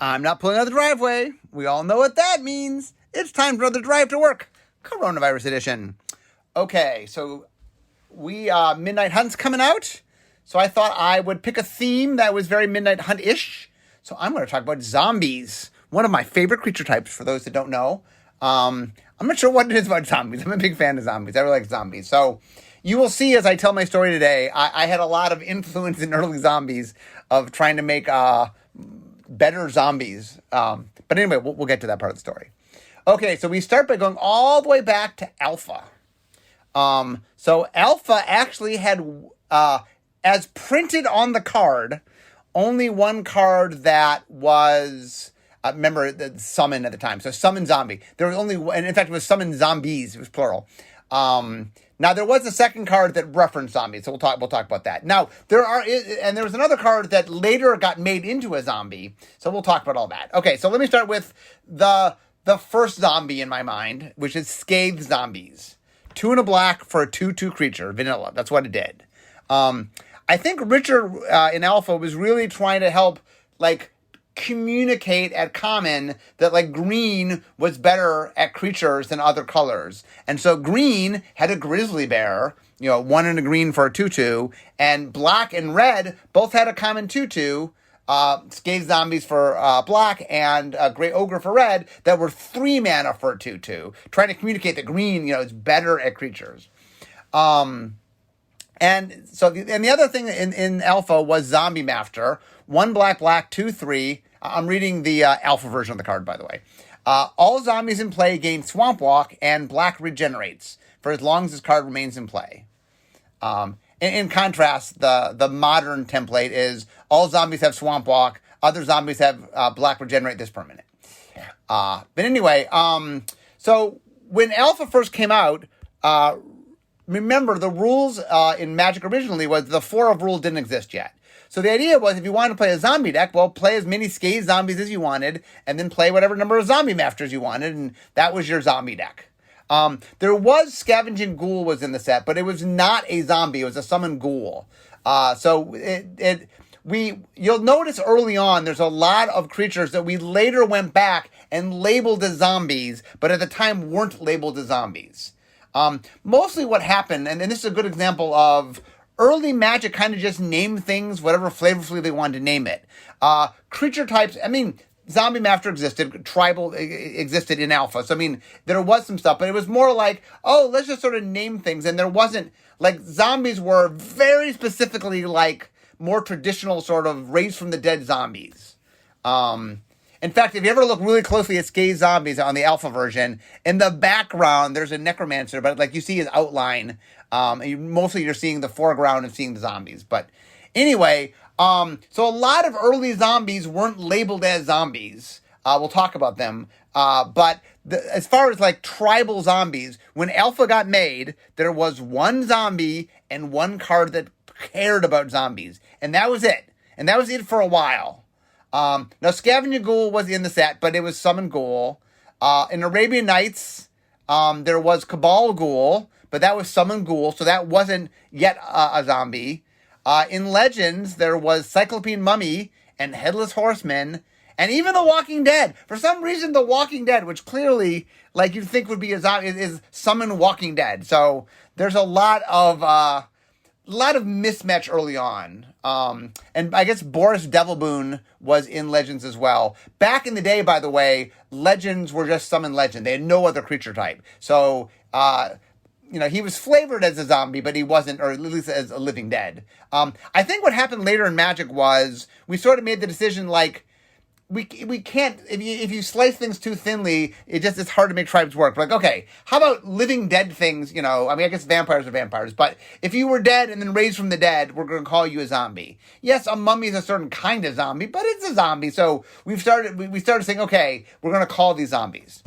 I'm not pulling out the driveway. We all know what that means. It's time for another drive to work, coronavirus edition. Okay, so Midnight Hunt's coming out. So I thought I would pick a theme that was very Midnight Hunt-ish. So I'm going to talk about zombies, one of my favorite creature types, for those that don't know. I'm not sure what it is about zombies. I'm a big fan of zombies. I really like zombies. So you will see as I tell my story today, I had a lot of influence in early zombies of trying to make better zombies. But anyway, we'll get to that part of the story. Okay, so we start by going all the way back to Alpha. So Alpha actually had, as printed on the card, only one card that was, remember, the summon at the time. So summon zombie. There was only, and in fact, it was summon zombies. It was plural. Now there was a second card that referenced zombies, so we'll talk about that. Now there was another card that later got made into a zombie, so we'll talk about all that. Okay, so let me start with the first zombie in my mind, which is Scathe Zombies. 2 and a black for a 2/2 creature, vanilla. That's what it did. I think Richard in Alpha was really trying to help, communicate at common that green was better at creatures than other colors. And so green had a grizzly bear, 1 and a green for a 2/2, and black and red both had a common 2/2, Scathe Zombies for black and Grey Ogre for red that were 3 mana for a 2/2, trying to communicate that green, is better at creatures. And the other thing in Alpha was Zombie Master, 1 black, 2/3. I'm reading the Alpha version of the card, by the way. All zombies in play gain Swamp Walk, and black regenerates for as long as this card remains in play. In contrast, the modern template is all zombies have Swamp Walk, other zombies have black regenerate this permanent. But anyway, so when Alpha first came out, remember the rules in Magic originally was the 4 of rules didn't exist yet. So the idea was if you wanted to play a zombie deck, well, play as many Scathe Zombies as you wanted, and then play whatever number of Zombie Masters you wanted, and that was your zombie deck. There was Scavenging Ghoul was in the set, but it was not a zombie. It was a summon ghoul. You'll notice early on, there's a lot of creatures that we later went back and labeled as zombies, but at the time weren't labeled as zombies. Mostly what happened, and this is a good example of early Magic kind of just named things whatever flavorfully they wanted to name it. Creature types, Zombie Master existed, Tribal existed in Alpha. So, there was some stuff, but it was more like, let's just sort of name things. And there wasn't, zombies were very specifically more traditional sort of raised from the dead zombies. In fact, if you ever look really closely at Scathe Zombies on the Alpha version, in the background, there's a Necromancer, but you see his outline. Mostly you're seeing the foreground and seeing the zombies. But anyway, so a lot of early zombies weren't labeled as zombies. We'll talk about them. But as far as tribal zombies, when Alpha got made, there was 1 zombie and 1 card that cared about zombies. And that was it. And that was it for a while. Now, Scavenging Ghoul was in the set, but it was Summon Ghoul. In Arabian Nights, there was Cabal Ghoul, but that was Summon Ghoul, so that wasn't yet a zombie. In Legends, there was Cyclopean Mummy and Headless Horseman, and even The Walking Dead. For some reason, The Walking Dead, which clearly, you'd think would be a zombie, is Summon Walking Dead. So there's a lot of mismatch early on. And I guess Boris Devilboon was in Legends as well. Back in the day, by the way, Legends were just Summon Legend. They had no other creature type. So, he was flavored as a zombie, but he wasn't, or at least as a living dead. I think what happened later in Magic was we sort of made the decision, we can't, if you slice things too thinly, it's hard to make tribes work. But okay, how about living dead things, I guess vampires are vampires, but if you were dead and then raised from the dead, we're going to call you a zombie. Yes, a mummy is a certain kind of zombie, but it's a zombie. So we started saying, okay, we're going to call these zombies.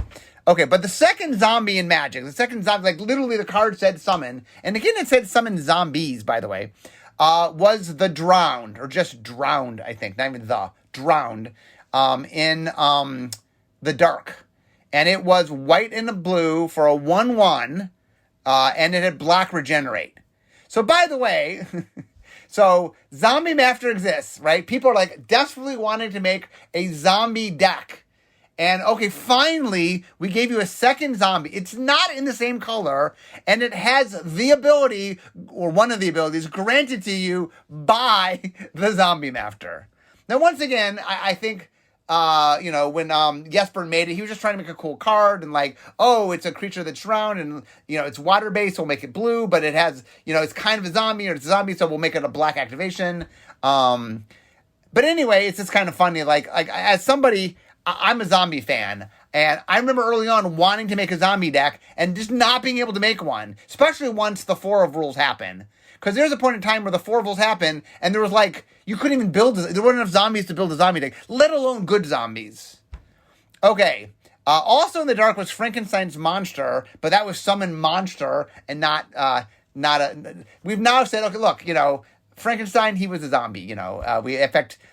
Okay, but the second zombie in Magic, literally the card said summon, and again it said summon zombies, by the way, was the Drowned, or just Drowned, I think, not even the, Drowned, in the Dark. And it was white and a blue for a 1/1, and it had black regenerate. So by the way, So Zombie Master exists, right? People are like desperately wanting to make a zombie deck. And okay, finally, we gave you a second zombie. It's not in the same color, and it has the ability, or one of the abilities, granted to you by the Zombie Master. Now, once again, I think, when Jesper made it, he was just trying to make a cool card, and like, oh, it's a creature that's drowned, and, it's water-based, so we'll make it blue, but it has, it's kind of a zombie, or it's a zombie, so we'll make it a black activation. But anyway, it's just kind of funny, like as somebody... I'm a zombie fan, and I remember early on wanting to make a zombie deck and just not being able to make one, especially once the 4 of rules happen. Because there's a point in time where the 4 of rules happen, and there was like, you couldn't even there weren't enough zombies to build a zombie deck, let alone good zombies. Okay, also in the dark was Frankenstein's Monster, but that was Summon Monster and not we've now said, okay, look, Frankenstein, he was a zombie,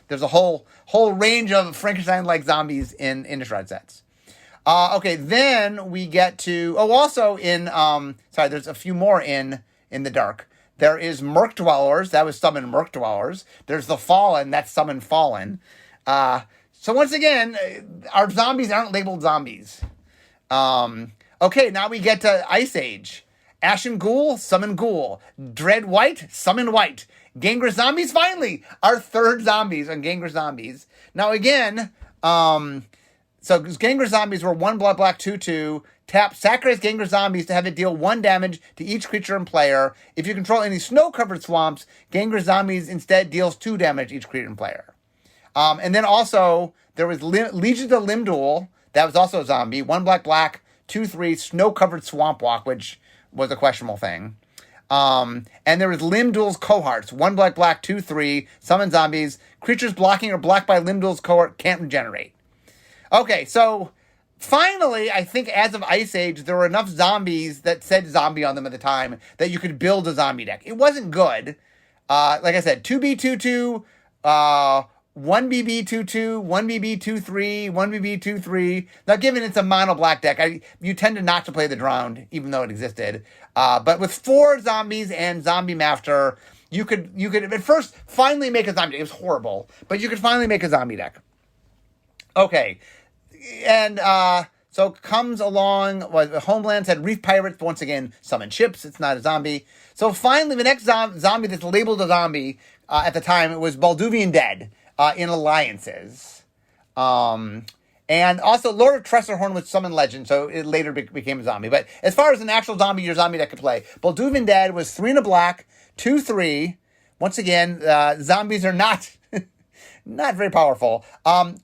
there's a whole range of Frankenstein-like zombies in Innistrad sets. Okay, then we get to, also in, there's a few more in the dark. There is Murk Dwellers, that was Summon Murk Dwellers. There's the Fallen, that's Summon Fallen. So once again, our zombies aren't labeled zombies. Okay, now we get to Ice Age. Ashen Ghoul, Summon Ghoul. Dread White, Summon White. Gangrel Zombies, finally! Our third zombies on Gangrel Zombies. Now again, so Gangrel Zombies were 1 black, 2/2. Tap, sacrifice Gangrel Zombies to have it deal 1 damage to each creature and player. If you control any snow-covered swamps, Gangrel Zombies instead deals 2 damage to each creature and player. And then also, there was Legion of Limdul. That was also a zombie. 1 black, 2/3, snow-covered swamp walk, which was a questionable thing. And there was Limdul's Cohorts. 1 black, 2/3, summon zombies. Creatures blocking or blocked by Limdul's Cohort can't regenerate. Okay, so finally, I think as of Ice Age, there were enough zombies that said zombie on them at the time that you could build a zombie deck. It wasn't good. Like I said, 2B, 2/2, 1BB 2/2, 1BB 2/3, 1BB 2/3. Now, given it's a mono black deck, you tend to not to play the Drowned, even though it existed. But with 4 zombies and Zombie Master, you could at first finally make a zombie deck. It was horrible, but you could finally make a zombie deck. Okay, and so comes along. Homelands had Reef Pirates, but once again, summon ships. It's not a zombie. So finally, the next zombie that's labeled a zombie at the time, it was Balduvian Dead. In Alliances. And also Lord of Tressorhorn was Summon Legend, so it later became a zombie. But as far as an actual zombie, your zombie deck could play, Balduvian Dead was 3 and a black, 2/3. Once again, zombies are not very powerful.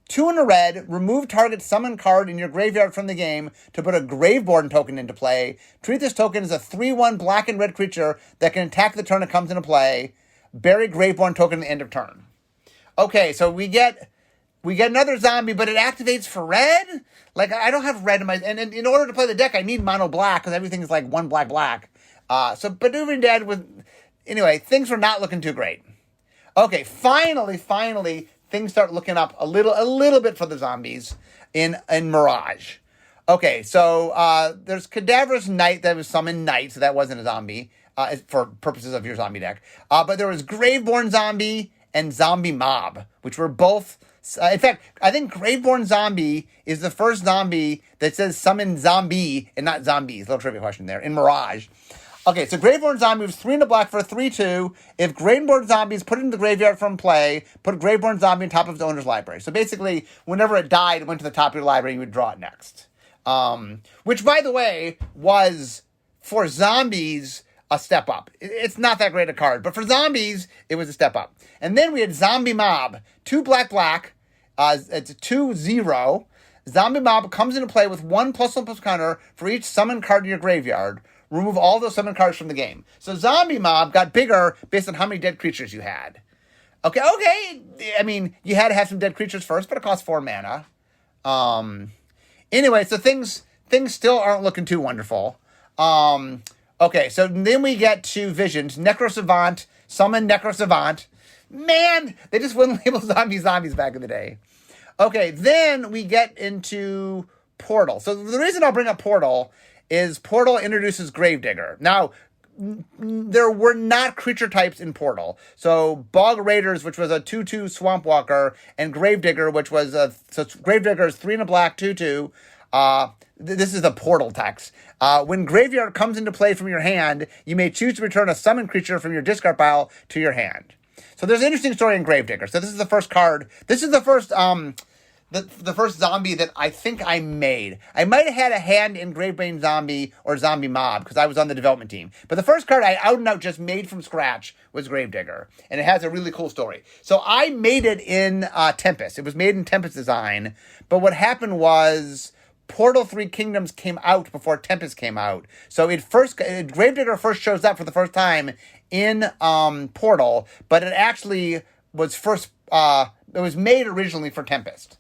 2 and a red, remove target summon card in your graveyard from the game to put a Graveborn token into play. Treat this token as a 3/1 black and red creature that can attack the turn it comes into play. Bury Graveborn token at the end of turn. Okay, so we get another zombie, but it activates for red? Like, I don't have red in my... And in order to play the deck, I need mono black, because everything is like 1 black. So Balduvian Dead was... Anyway, things were not looking too great. Okay, finally, things start looking up a little bit for the zombies in Mirage. Okay, so there's Cadaverous Knight that was summoned Knight, so that wasn't a zombie, for purposes of your zombie deck. But there was Graveborn Zombie and Zombie Mob, which were both... in fact, I think Graveborn Zombie is the first zombie that says summon zombie and not zombies. Little trivia question there. In Mirage. Okay, so Graveborn Zombie was 3 and a black for a 3/2. If Graveborn Zombie is put into the graveyard from play, put Graveborn Zombie on top of its owner's library. So basically, whenever it died, it went to the top of your library, you would draw it next. Which, by the way, was, for zombies... a step up. It's not that great a card, but for zombies, it was a step up. And then we had Zombie Mob, 2 black. It's a 2/0. Zombie Mob comes into play with 1/1/1 counter for each summon card in your graveyard. Remove all those summon cards from the game. So Zombie Mob got bigger based on how many dead creatures you had. Okay. I mean, you had to have some dead creatures first, but it costs 4 mana. Anyway, so things still aren't looking too wonderful. Okay, so then we get to Visions. Necrosavant, summon Necrosavant. Man, they just wouldn't label zombies back in the day. Okay, then we get into Portal. So the reason I'll bring up Portal is Portal introduces Gravedigger. Now, there were not creature types in Portal. So Bog Raiders, which was a 2/2 Swamp Walker, and Gravedigger, which was Gravedigger is 3 and a black 2/2. This is the Portal text. When Graveyard comes into play from your hand, you may choose to return a summoned creature from your discard pile to your hand. So there's an interesting story in Gravedigger. So this is the first card. This is the first the first zombie that I think I made. I might have had a hand in Gravebane Zombie or Zombie Mob because I was on the development team. But the first card I out and out just made from scratch was Gravedigger. And it has a really cool story. So I made it in Tempest. It was made in Tempest design. But what happened was Portal 3 Kingdoms came out before Tempest came out. So Gravedigger first shows up for the first time in Portal. But it actually was it was made originally for Tempest.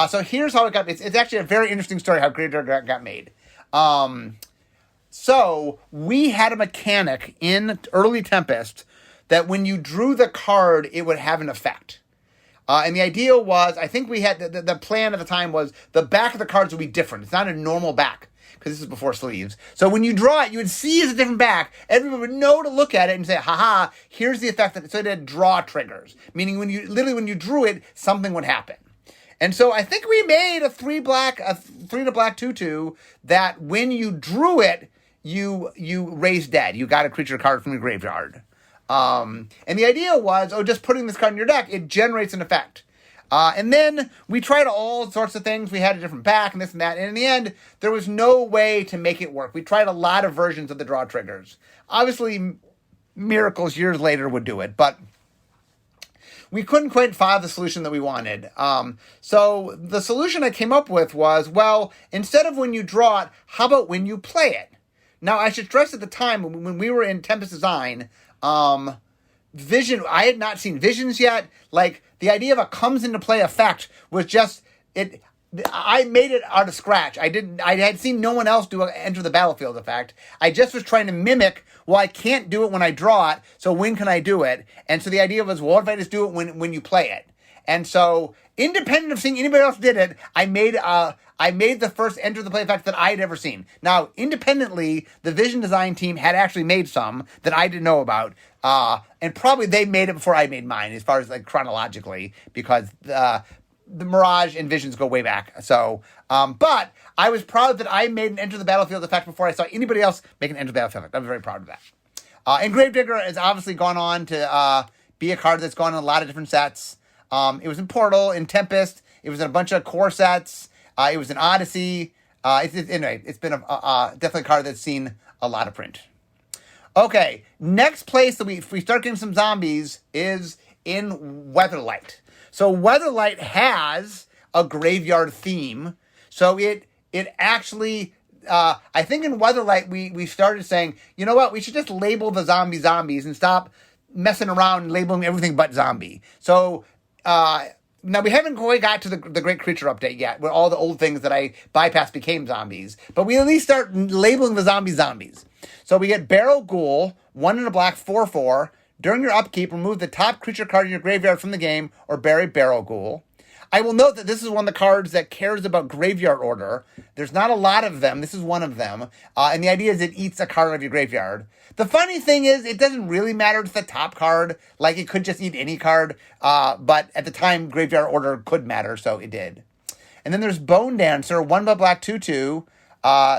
So here's how it got. It's actually a very interesting story how Gravedigger got made. So we had a mechanic in early Tempest that when you drew the card, it would have an effect. And the idea was, I think we had the plan at the time was the back of the cards would be different. It's not a normal back because this is before sleeves. So when you draw it, you would see it's a different back. Everyone would know to look at it and say, haha, here's the effect. So it had draw triggers, meaning when you drew it, something would happen. And so I think we made a 3 and a black 2/2 that when you drew it, you raised dead. You got a creature card from your graveyard. And the idea was, just putting this card in your deck, it generates an effect. And then we tried all sorts of things. We had a different back and this and that. And in the end, there was no way to make it work. We tried a lot of versions of the draw triggers. Obviously, Miracles years later would do it, but we couldn't quite find the solution that we wanted. So the solution I came up with was, well, instead of when you draw it, how about when you play it? Now, I should stress at the time, when we were in Tempest Design, Vision, I had not seen Visions yet. Like, the idea of a comes into play effect was just, I made it out of scratch. I had seen no one else do an enter the battlefield effect. I just was trying to mimic, well, I can't do it when I draw it, so when can I do it? And so the idea was, well, what if I just do it when you play it? And so, independent of seeing anybody else did it, I made the first enter the play effect that I had ever seen. Now, independently, the Vision design team had actually made some that I didn't know about. And probably they made it before I made mine, as far as like chronologically, because the Mirage and Visions go way back. So, but I was proud that I made an enter the battlefield effect before I saw anybody else make an enter the battlefield effect. I'm very proud of that. And Gravedigger has obviously gone on to be a card that's gone in a lot of different sets. It was in Portal, in Tempest. It was in a bunch of core sets. It was in Odyssey. Anyway, it's been definitely a card that's seen a lot of print. Okay, next place that we start getting some zombies is in Weatherlight. So Weatherlight has a graveyard theme. So it actually, I think in Weatherlight we started saying, you know what, we should just label the zombies and stop messing around and labeling everything but zombie. So now we haven't quite got to the Great Creature update yet, where all the old things that I bypassed became zombies. But we at least start labeling the zombies. So we get Barrow Ghoul, 1 and a black 4/4. During your upkeep, remove the top creature card in your graveyard from the game or bury Barrow Ghoul. I will note that this is one of the cards that cares about graveyard order. There's not a lot of them. This is one of them. And the idea is it eats a card out of your graveyard. The funny thing is, it doesn't really matter to the top card. Like, it could just eat any card. But at the time, graveyard order could matter, so it did. And then there's Bone Dancer, 1 black 2/2.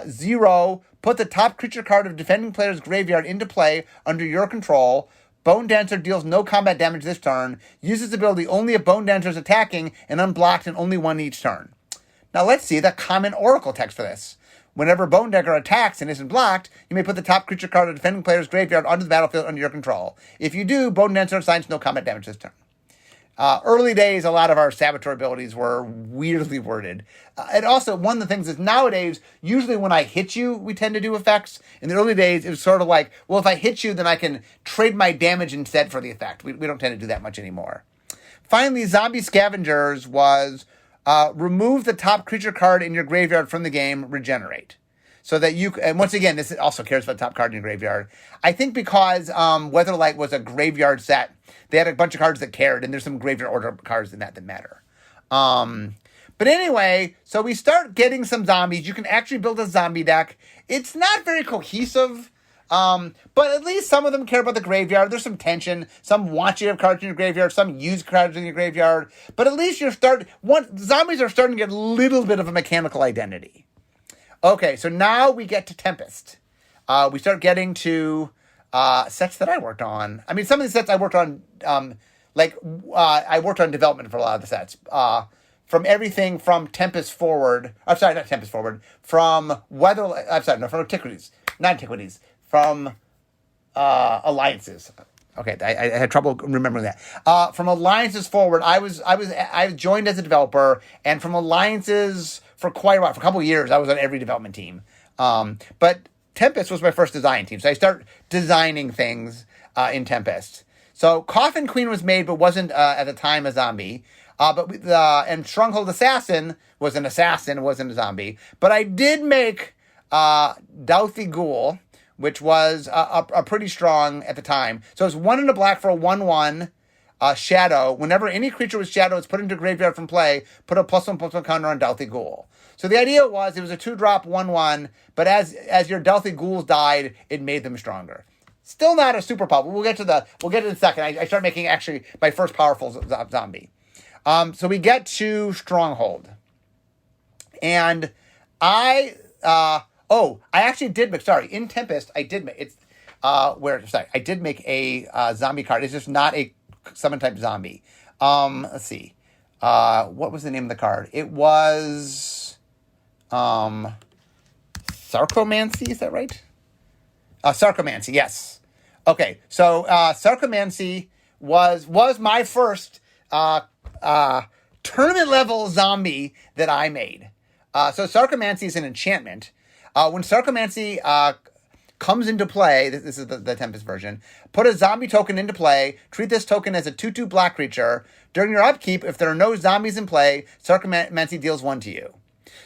0, put the top creature card of defending player's graveyard into play under your control. Bone Dancer deals no combat damage this turn. Uses ability only if Bone Dancer is attacking and unblocked and only 1 each turn. Now let's see the common Oracle text for this. Whenever Bone Dancer attacks and isn't blocked, you may put the top creature card of defending player's graveyard onto the battlefield under your control. If you do, Bone Dancer assigns no combat damage this turn. Early days, a lot of our Saboteur abilities were weirdly worded. And also, one of the things is nowadays, usually when I hit you, we tend to do effects. In the early days, it was sort of like, well, if I hit you, then I can trade my damage instead for the effect. We don't tend to do that much anymore. Finally, Zombie Scavengers was remove the top creature card in your graveyard from the game, regenerate. So that you, and once again, this also cares about the top card in your graveyard. I think because Weatherlight was a graveyard set, they had a bunch of cards that cared, and there's some graveyard order cards in that matter. But anyway, so we start getting some zombies. You can actually build a zombie deck. It's not very cohesive. But at least some of them care about the graveyard. There's some tension. Some want you to have cards in your graveyard. Some use cards in your graveyard. But at least zombies are starting to get a little bit of a mechanical identity. Okay, so now we get to Tempest. We start getting to sets that I worked on. I mean, some of the sets I worked on, I worked on development for a lot of the sets. From everything from Tempest forward. I'm sorry, not Tempest forward. From Antiquities. Not Antiquities. From Alliances. Okay, I had trouble remembering that. From Alliances forward, I joined as a developer, and from Alliances for quite a while, for a couple of years, I was on every development team. But Tempest was my first design team, so I start designing things in Tempest. So Coffin Queen was made, but wasn't at the time a zombie. And Stronghold Assassin was an assassin, wasn't a zombie. But I did make Dauthi Ghoul, which was a pretty strong at the time. So it's 1 and a black for a 1/1 shadow. Whenever any creature with shadow is put into graveyard from play, put a +1/+1 counter on Dauthi Ghoul. So the idea was it was a 2-drop 1/1, but as your Dauthi Ghouls died, it made them stronger. Still not a super powerful. We'll get to it in a second. I start making actually my first powerful zombie. So we get to Stronghold. And I actually did make, in Tempest, I did make, I did make a zombie card. It's just not a summon type zombie. Let's see. What was the name of the card? It was, Sarcomancy, is that right? Sarcomancy, yes. Okay, so Sarcomancy was my first tournament level zombie that I made. So Sarcomancy is an enchantment. When Sarcomancy comes into play, this is the Tempest version, put a zombie token into play, treat this token as a 2/2 black creature. During your upkeep, if there are no zombies in play, Sarcomancy deals 1 to you.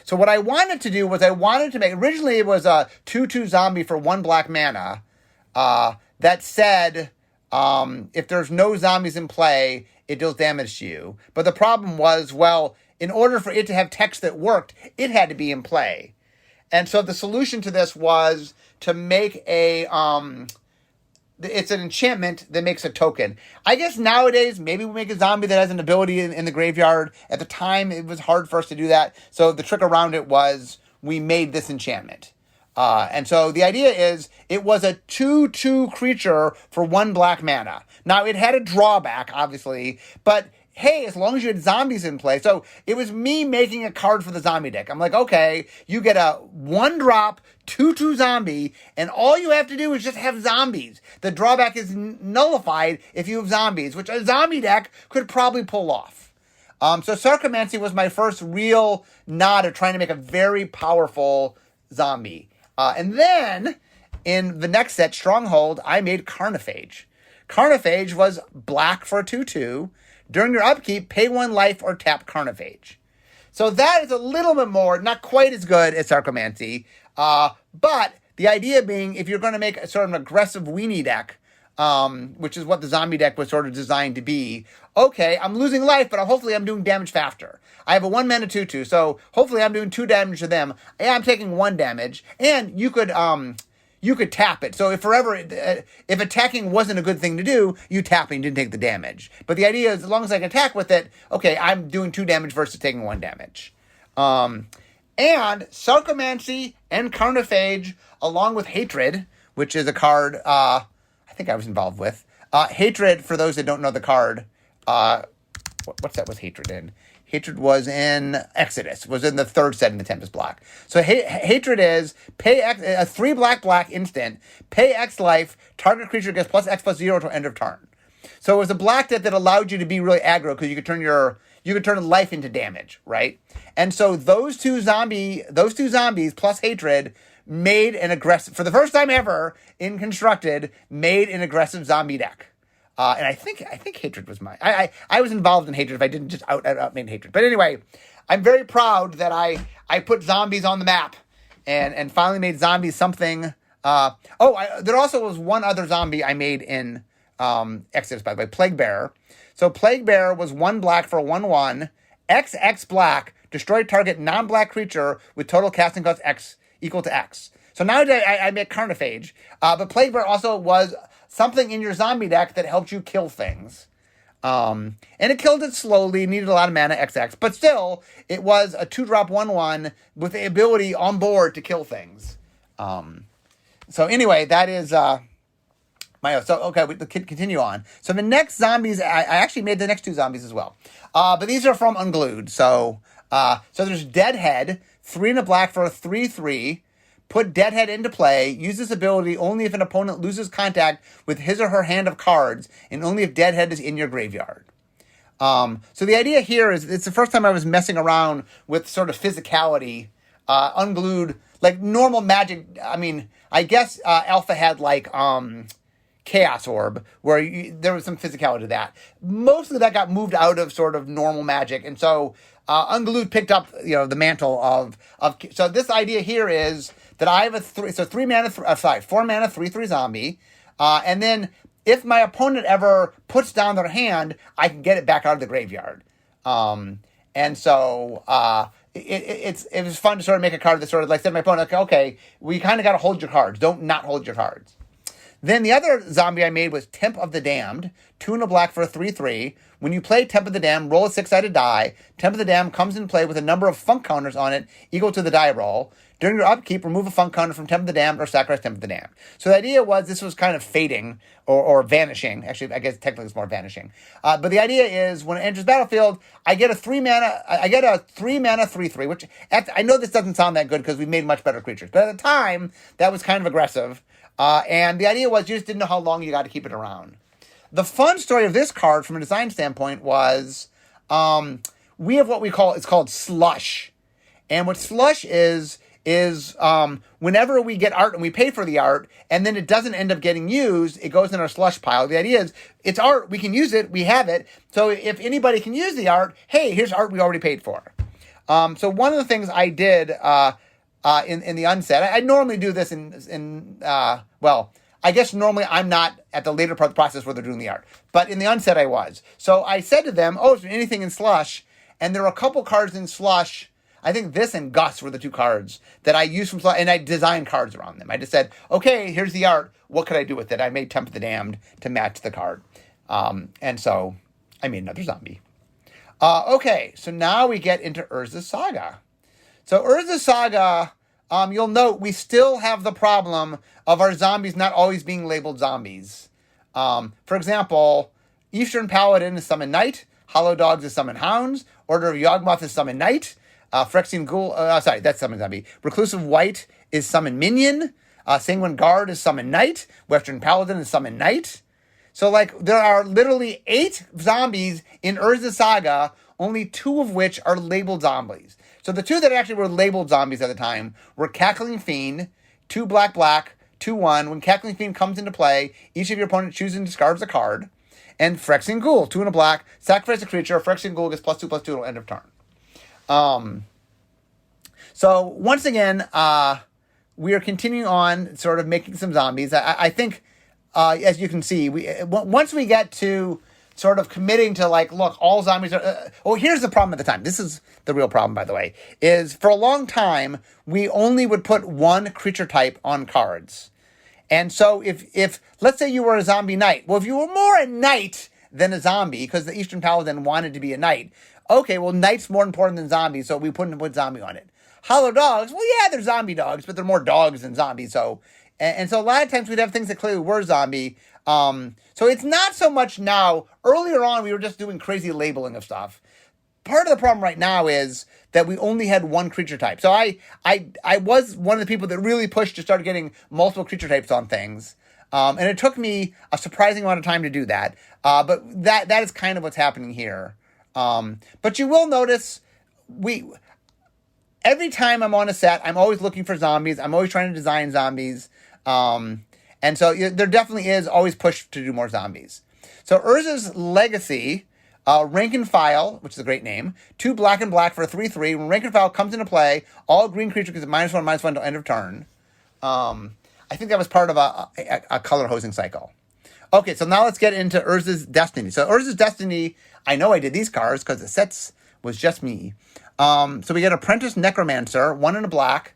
So what I wanted to do was originally it was a 2/2 zombie for 1 black mana that said, if there's no zombies in play, it deals damage to you. But the problem was, in order for it to have text that worked, it had to be in play. And so the solution to this was to make it's an enchantment that makes a token. I guess nowadays, maybe we make a zombie that has an ability in the graveyard. At the time, it was hard for us to do that. So the trick around it was we made this enchantment. And so the idea is it was a 2/2 creature for 1 black mana. Now, it had a drawback, obviously, but hey, as long as you had zombies in play. So it was me making a card for the zombie deck. I'm like, okay, you get a 1-drop 2/2 zombie, and all you have to do is just have zombies. The drawback is nullified if you have zombies, which a zombie deck could probably pull off. So Sarcomancy was my first real nod at trying to make a very powerful zombie. And then, in the next set, Stronghold, I made Carnophage. Carnophage was black for a 2/2. During your upkeep, pay 1 life or tap Carnophage. So that is a little bit more, not quite as good as Sarcomancy. But the idea being, if you're going to make a sort of an aggressive weenie deck, which is what the zombie deck was sort of designed to be, okay, I'm losing life, but hopefully I'm doing damage faster. I have a 1 mana 2/2, so hopefully I'm doing 2 damage to them. Yeah, I'm taking 1 damage, and you could tap it. So if attacking wasn't a good thing to do, you tap and didn't take the damage. But the idea is, as long as I can attack with it, okay, I'm doing 2 damage versus taking 1 damage. And Sarcomancy and Carnophage, along with Hatred, which is a card I think I was involved with. Hatred, for those that don't know the card, what set was Hatred in? Hatred was in Exodus, was in the 3rd set in the Tempest block. So Hatred is pay X, a 3 black instant, pay X life, target creature gets +X+0 to end of turn. So it was a black deck that allowed you to be really aggro because you could turn life into damage, right? And so those two zombies plus Hatred made an aggressive, for the first time ever in Constructed, made an aggressive zombie deck. And I think Hatred was mine. I was involved in Hatred if I didn't just out main Hatred. But anyway, I'm very proud that I put zombies on the map and finally made zombies something. There also was one other zombie I made in Exodus, by the way, Plague Bearer. So Plague Bearer was 1 black for a 1/1, XX black, destroy target non-black creature with total casting cost X equal to X. So nowadays I make Carnophage. But Plague Bearer also was something in your zombie deck that helped you kill things. And it killed it slowly, needed a lot of mana, XX. But still, it was a 2-drop 1/1 with the ability on board to kill things. So anyway, that is... we continue on. So the next zombies, I actually made the next 2 zombies as well. But these are from Unglued. So there's Deadhead, 3 and a black for a 3/3. Put Deadhead into play. Use this ability only if an opponent loses contact with his or her hand of cards, and only if Deadhead is in your graveyard. So the idea here is, it's the first time I was messing around with sort of physicality. Unglued, like normal Magic. I mean, I guess Alpha had like Chaos Orb, where there was some physicality to that. Mostly that got moved out of sort of normal Magic, and so Unglued picked up, the mantle of. So this idea here is that I have a 4 mana 3/3 zombie, and then if my opponent ever puts down their hand, I can get it back out of the graveyard. And so it was fun to sort of make a card that sort of like said to my opponent, okay, we kind of got to hold your cards. Don't not hold your cards. Then the other zombie I made was Temp of the Damned, 2 and a black for a 3/3. When you play Temp of the Damned, roll a 6-sided die. Temp of the Damned comes in play with a number of funk counters on it equal to the die roll. During your upkeep, remove a funk counter from Temp of the Damned or sacrifice Temp of the Damned. So the idea was this was kind of fading or vanishing. Actually, I guess technically it's more vanishing. But the idea is when it enters battlefield, I get a 3 mana 3/3, which I know this doesn't sound that good because we made much better creatures. But at the time, that was kind of aggressive. And the idea was you just didn't know how long you got to keep it around. The fun story of this card from a design standpoint was we have what it's called Slush. And what Slush is whenever we get art and we pay for the art and then it doesn't end up getting used, it goes in our slush pile. The idea is it's art, we can use it, we have it. So if anybody can use the art, hey, here's art we already paid for. So one of the things I did in the unset, I normally do this I guess normally I'm not at the later part of the process where they're doing the art. But in the unset I was. So I said to them, is there anything in Slush? And there were a couple cards in Slush. I think this and Gus were the 2 cards that I used from Slush, and I designed cards around them. I just said, okay, here's the art. What could I do with it? I made Temp of the Damned to match the card. And so I made another zombie. Okay, so now we get into Urza's Saga. So Urza's Saga... you'll note we still have the problem of our zombies not always being labeled zombies. For example, Eastern Paladin is Summon Knight, Hollow Dogs is Summon Hounds, Order of Yawgmoth is Summon Knight, Phyrexian Ghoul, that's Summon Zombie. Reclusive White is Summon Minion, Sanguine Guard is Summon Knight, Western Paladin is Summon Knight. So, there are literally 8 zombies in Urza's Saga, only 2 of which are labeled zombies. So the 2 that actually were labeled zombies at the time were Cackling Fiend, 2 black, 2/1. When Cackling Fiend comes into play, each of your opponents chooses and discards a card. And Phyrexian Ghoul, 2 and a black, sacrifice a creature, Phyrexian Ghoul gets +2/+2 until end of turn. So once again, we are continuing on sort of making some zombies. I think, as you can see, once we get to sort of committing to look, all zombies are... here's the problem at the time. This is the real problem, by the way, is for a long time, we only would put 1 creature type on cards. And so if let's say you were a zombie knight, well, if you were more a knight than a zombie, because the Eastern Paladin wanted to be a knight, okay, well, knight's more important than zombie, so we put zombie on it. Hollow Dogs, well, yeah, they're zombie dogs, but they're more dogs than zombies, so... And so a lot of times we'd have things that clearly were zombie. So it's not so much now. Earlier on, we were just doing crazy labeling of stuff. Part of the problem right now is that we only had 1 creature type. So I was one of the people that really pushed to start getting multiple creature types on things. And it took me a surprising amount of time to do that. But that is kind of what's happening here. But you will notice every time I'm on a set, I'm always looking for zombies. I'm always trying to design zombies. And so there definitely is always push to do more zombies. So Urza's Legacy, Rank and File, which is a great name, 2 black and black for a 3/3. When Rank and File comes into play, all green creatures get -1/-1 until end of turn. I think that was part of a color hosing cycle. Okay, so now let's get into Urza's Destiny. So Urza's Destiny, I know I did these cards because the sets was just me. So we get Apprentice Necromancer, 1 and a black,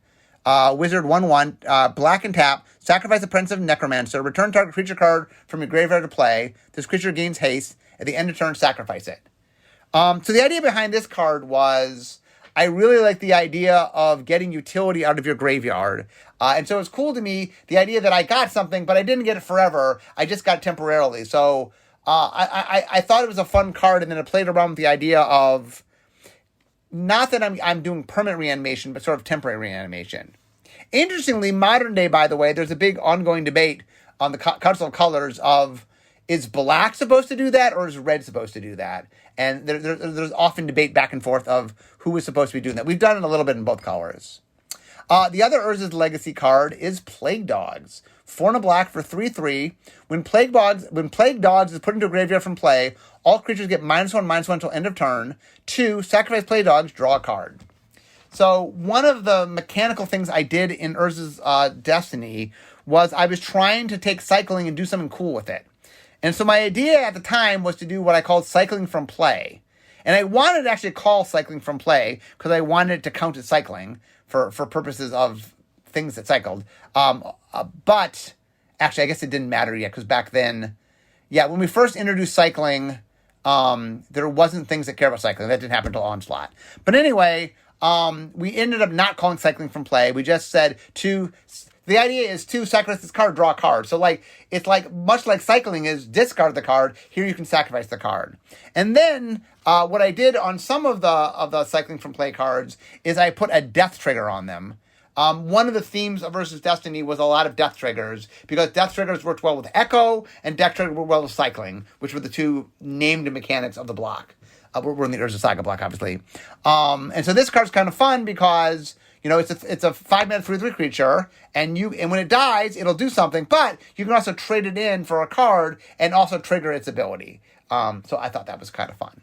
Wizard 1/1, black and tap, sacrifice a Prince of Necromancer, return target creature card from your graveyard to play. This creature gains haste. At the end of turn, sacrifice it. So the idea behind this card was I really like the idea of getting utility out of your graveyard. And so it's cool to me, the idea that I got something, but I didn't get it forever. I just got it temporarily. So I thought it was a fun card, and then I played around with the idea of not that I'm doing permanent reanimation, but sort of temporary reanimation. Interestingly, modern day, by the way, there's a big ongoing debate on the Council of Colors of, is black supposed to do that or is red supposed to do that? And there's often debate back and forth of who is supposed to be doing that. We've done it a little bit in both colors. The other Urza's Legacy card is Plague Dogs. 4 and a black for 3/3. When Plague Dogs is put into a graveyard from play, all creatures get -1/-1 until end of turn. 2, sacrifice Plague Dogs, draw a card. So one of the mechanical things I did in Urza's Destiny was I was trying to take cycling and do something cool with it. And so my idea at the time was to do what I called cycling from play. And I wanted to actually call cycling from play because I wanted it to count as cycling for purposes of things that cycled. But actually, I guess it didn't matter yet because back then, when we first introduced cycling, there wasn't things that care about cycling. That didn't happen until Onslaught. But anyway, we ended up not calling cycling from play. We just said the idea is to sacrifice this card, draw a card. So it's much like cycling is discard the card. Here you can sacrifice the card. And then what I did on some of the cycling from play cards is I put a death trigger on them. One of the themes of Urza's Destiny was a lot of death triggers because death triggers worked well with Echo and death triggers worked well with cycling, which were the two named mechanics of the block. We're in the Urza Saga block, obviously. And so this card's kind of fun because it's a 5-mana 3/3 creature, and when it dies, it'll do something, but you can also trade it in for a card and also trigger its ability. So I thought that was kind of fun.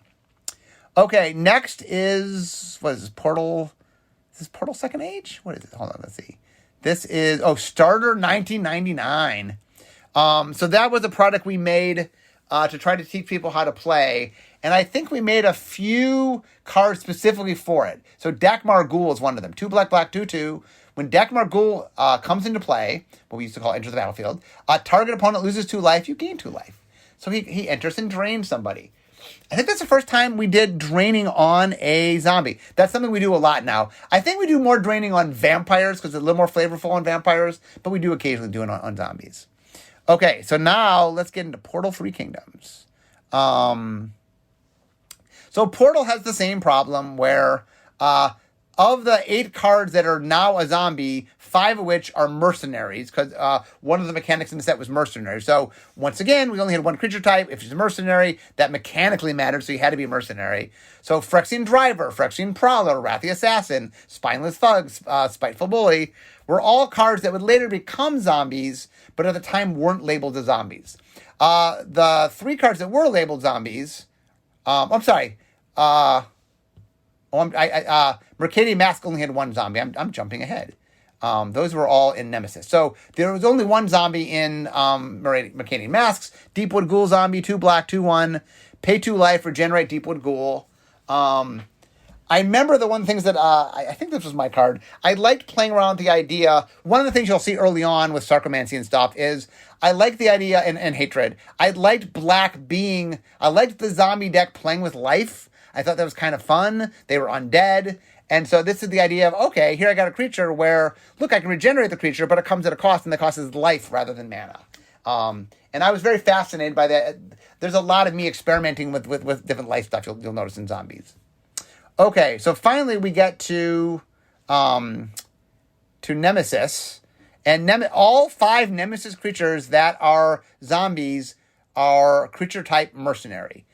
Okay, next is, what is this, Portal? Is this Portal Second Age? What is it? Hold on, let's see. This is, Starter 1999. So that was a product we made to try to teach people how to play. And I think we made a few cards specifically for it. So Dakmar Ghoul is one of them. 2 black, 2/2. When Dakmar Ghoul comes into play, what we used to call enter the battlefield, target opponent loses 2 life, you gain 2 life. So he enters and drains somebody. I think that's the first time we did draining on a zombie. That's something we do a lot now. I think we do more draining on vampires because it's a little more flavorful on vampires, but we do occasionally do it on zombies. Okay, so now let's get into Portal 3 Kingdoms. So Portal has the same problem where of the 8 cards that are now a zombie, 5 of which are mercenaries, because one of the mechanics in the set was mercenary. So once again, we only had one creature type. If she's a mercenary, that mechanically mattered, so you had to be a mercenary. So Phyrexian Driver, Phyrexian Prowler, Wrathy Assassin, Spineless Thug, Spiteful Bully were all cards that would later become zombies, but at the time weren't labeled as zombies. The 3 cards that were labeled zombies, Mercadian Mask only had 1 zombie. I'm jumping ahead. Those were all in Nemesis. So there was only 1 zombie in Mercadian Masks. Deepwood Ghoul zombie, 2 black, 2/1. Pay 2 life, regenerate Deepwood Ghoul. I remember the one things that, I think this was my card. I liked playing around with the idea. One of the things you'll see early on with Sarcomancy and stuff is I liked the idea, and Hatred. I liked the zombie deck playing with life. I thought that was kind of fun. They were undead. And so this is the idea of, okay, here I got a creature where, look, I can regenerate the creature, but it comes at a cost, and the cost is life rather than mana. And I was very fascinated by that. There's a lot of me experimenting with different life stuff you'll notice in zombies. Okay, so finally we get to Nemesis. And all 5 Nemesis creatures that are zombies are creature type mercenary.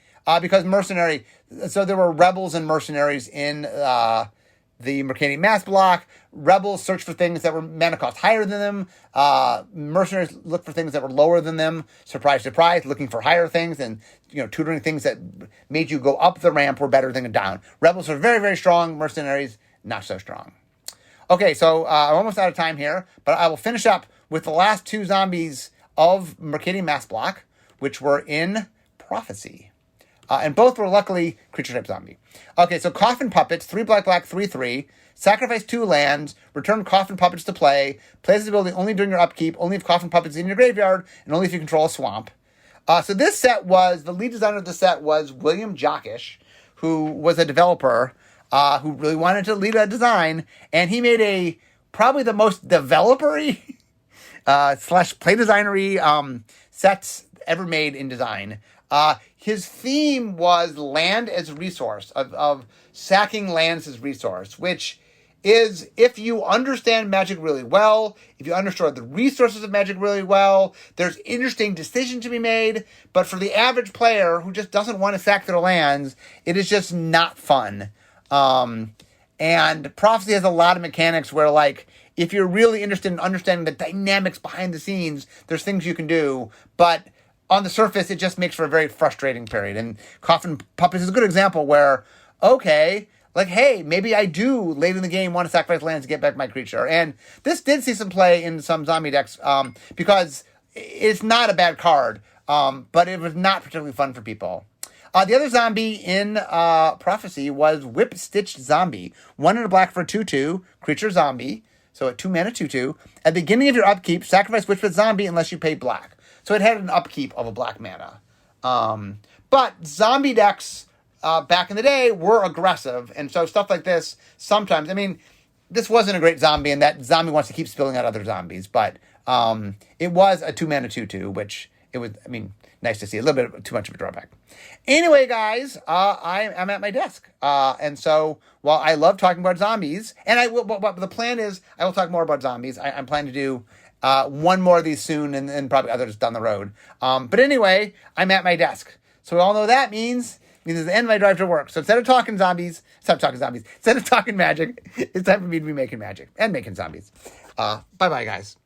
Because mercenary, so there were rebels and mercenaries in the Mercadian Mask block. Rebels search for things that were mana cost higher than them. Mercenaries look for things that were lower than them. Surprise, surprise, looking for higher things and tutoring things that made you go up the ramp were better than down. Rebels are very, very strong. Mercenaries, not so strong. Okay, so I'm almost out of time here, but I will finish up with the last 2 zombies of Mercadian Mask block, which were in Prophecy. And both were luckily creature-type zombie. Okay, so Coffin Puppets, 3 black, 3/3. Sacrifice 2 lands, return Coffin Puppets to play. Play this ability only during your upkeep, only if Coffin Puppets in your graveyard, and only if you control a swamp. So this set was, the lead designer of the set was William Jockish, who was a developer who really wanted to lead a design, and he made probably the most developer-y slash play designery sets ever made in design. His theme was land as resource, of sacking lands as resource, which is, if you understand Magic really well, if you understand the resources of Magic really well, there's interesting decisions to be made, but for the average player who just doesn't want to sack their lands, it is just not fun. And Prophecy has a lot of mechanics where, like, if you're really interested in understanding the dynamics behind the scenes, there's things you can do, but on the surface, it just makes for a very frustrating period. And Coffin Puppets is a good example where, okay, like, hey, maybe I do, late in the game, want to sacrifice lands to get back my creature. And this did see some play in some zombie decks because it's not a bad card, but it was not particularly fun for people. The other zombie in Prophecy was Whip Stitched Zombie. 1 and a black for 2/2, creature zombie. So a 2 mana 2/2. At the beginning of your upkeep, sacrifice Whip Stitched Zombie unless you pay black. So it had an upkeep of a black mana. But zombie decks back in the day were aggressive. And so stuff like this, sometimes, I mean, this wasn't a great zombie, and that zombie wants to keep spilling out other zombies. But it was a 2 mana 2/2, which it was, I mean, nice to see. A little bit too much of a drawback. Anyway, guys, I'm at my desk. And so while I love talking about zombies, and the plan is I will talk more about zombies. I'm planning to do one more of these soon, and probably others down the road. But anyway, I'm at my desk. So we all know that means it's the end of my drive to work. So instead of talking Magic, it's time for me to be making magic and making zombies. Bye-bye, guys.